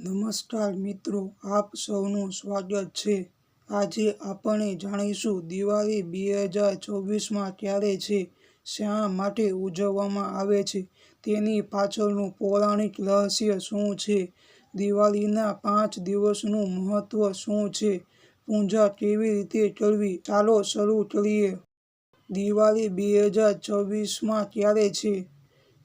નમસ્કાર મિત્રો, આપ સૌનું સ્વાગત છે। આજે આપણે જાણીશું દિવાળી 2024માં ક્યારે છે, શા માટે ઉજવવામાં આવે છે, તેની પાછળનું પૌરાણિક રહસ્ય શું છે, દિવાળીના 5 દિવસનું મહત્વ શું છે, પૂજા કેવી રીતે કરવી, ચાલો શરૂ કરીએ। દિવાળી 2024માં ક્યારે છે?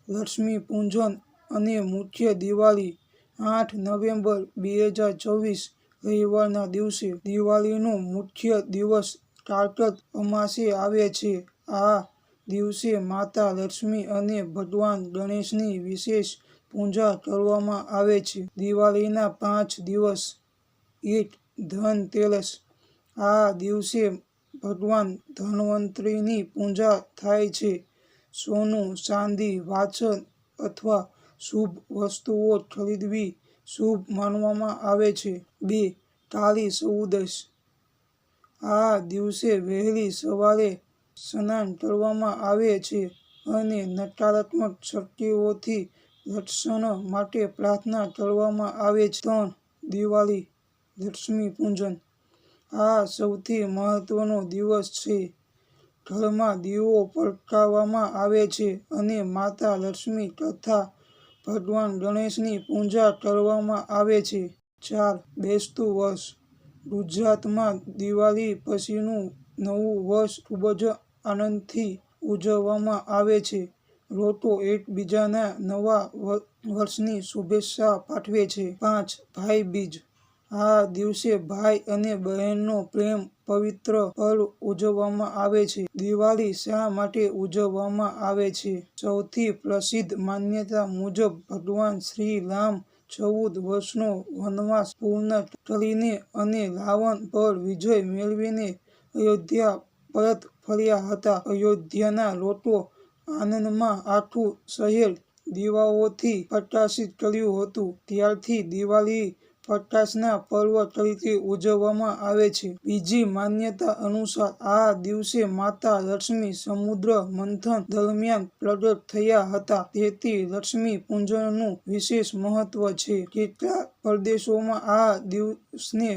લક્ષ્મી પૂજન અને મુખ્ય દિવાળી 8 નવેમ્બર 2024 રવિવારના દિવસે દિવાળીનો મુખ્ય દિવસ કારતક અમાસે આવે છે। આ દિવસે માતા લક્ષ્મી અને ભગવાન ગણેશની વિશેષ પૂજા કરવામાં આવે છે। દિવાળીના 5 દિવસ 1 ધનતેરસ, આ દિવસે ભગવાન ધન્વંતરીની પૂજા થાય છે। સોનું, ચાંદી, વાંસળ અથવા શુભ વસ્તુઓ ખરીદવી શુભ માનવામાં આવે છે। 2 કાળી ચૌદશ, આ દિવસે વહેલી સવારે સ્નાન કરવામાં આવે છે અને નકારાત્મક શક્તિઓથી રક્ષણ માટે પ્રાર્થના કરવામાં આવે છે। 3 દિવાળી લક્ષ્મી પૂજન, આ સૌથી મહત્વનો દિવસ છે। ઘરમાં દીવો પ્રગટાવવામાં આવે છે અને માતા લક્ષ્મી તથા ભગવાન ગણેશની પૂજા કરવામાં આવે છે। 4 બેસતું વર્ષ, ગુજરાતમાં દિવાળી પછીનું નવું વર્ષ ખૂબ જ આનંદથી ઉજવવામાં આવે છે। લોકો એકબીજાને નવા વર્ષની શુભેચ્છા પાઠવે છે। 5 ભાઈ બીજ, આ દિવસે ભાઈ અને બહેનનો પ્રેમ પવિત્ર પર્વ ઉજવવામાં આવે છે। દિવાળી શા માટે ઉજવવામાં આવે છે? સૌથી પ્રસિદ્ધ માન્યતા મુજબ ભગવાન શ્રી રામ 14 વર્ષનો વનવાસ પૂર્ણ કરીને અને રાવણ પર વિજય મેળવીને અયોધ્યા પરત ફર્યા હતા। અયોધ્યાના લોકો આનંદમાં આખું શહેર દીવાઓથી પ્રકાશિત કર્યું હતું, ત્યારથી દિવાળી પ્રકાશના પર્વ તરીકે ઉજવવામાં આવે છે। બીજી માન્યતા અનુસાર આ દિવસે માતા લક્ષ્મી સમુદ્ર મંથન દરમિયાન પ્રગટ થયા હતા, તેથી લક્ષ્મી પૂજનનું વિશેષ મહત્વ છે। કેટલાક પ્રદેશોમાં આ દિવસને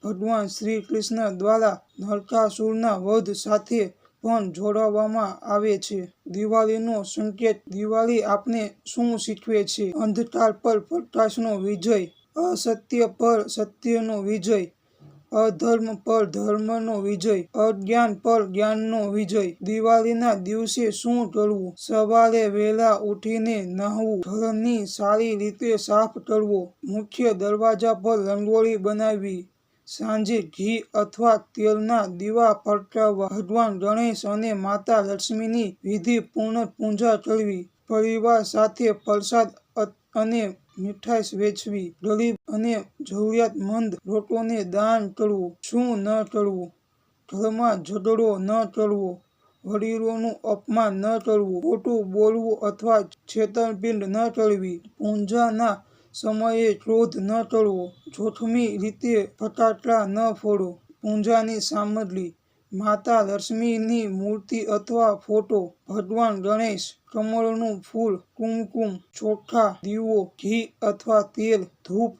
ભગવાન શ્રી કૃષ્ણ દ્વારા નરકાસુરના વધ સાથે પણ જોડવામાં આવે છે। દિવાળીનો સંકેત, દિવાળી આપણને શું શીખવે છે? અંધકાર પર પ્રકાશનો વિજય, અસત્ય પર સત્યનો વિજય, અધર્મ પર ધર્મનો વિજય, અજ્ઞાન પર જ્ઞાનનો વિજય। દિવાળીના દિવસે શું કરવું? સવારે વહેલા ઉઠીને નહાવું, ઘરની સારી રીતે સાફ કરવો, મુખ્ય દરવાજા પર રંગોળી બનાવવી, સાંજે ઘી અથવા તેલના દીવા પ્રગટાવવા, ભગવાન ગણેશ અને માતા લક્ષ્મીની વિધિપૂર્વક પૂજા કરવી, પરિવાર સાથે પ્રસાદ અને મીઠાઈ વહેંચવી, ગરીબ અને જરૂરિયાતમંદ લોકોને દાન કરવું। શું ન કરવું? ઘરમાં ઝઘડો ન કરવો, વડીલોનું અપમાન ન કરવું, ખોટું બોલવું અથવા છેતરપિંડી ન કરવી, પૂજાના સમયે ક્રોધ ન કરવો, જોખમી રીતે ફટાકડા ન ફોડો। પૂજાની સામગ્રી, માતા લક્ષ્મીની મૂર્તિ અથવા ફોટો, ભગવાન ગણેશ, કમળનું ફૂલ, કુમકુમ, ચોખા, દીવો, ઘી અથવા તેલ, ધૂપ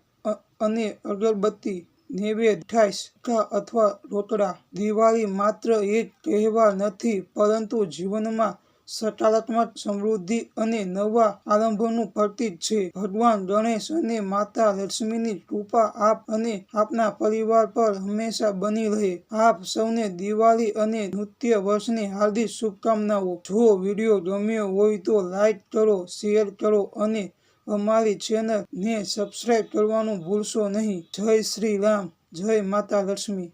અને અગરબત્તી, નૈવેદ્ય, મીઠાઈ, સિક્કા અથવા રોકડા। દિવાળી માત્ર એક તહેવાર નથી, પરંતુ જીવનમાં સકારાત્મક, સમૃદ્ધિ અને નવા આરંભનું પ્રતીક છે। ભગવાન ગણેશ અને માતા લક્ષ્મીની કૃપા આપ અને આપના પરિવાર પર હંમેશા બની રહે। આપ સૌને દિવાળી અને નૂતન વર્ષની હાર્દિક શુભકામનાઓ। જો વિડીયો ગમ્યો હોય તો લાઈક કરો, શેર કરો અને અમારી ચેનલને સબસ્ક્રાઇબ કરવાનું ભૂલશો નહીં। જય શ્રી રામ, જય માતા લક્ષ્મી।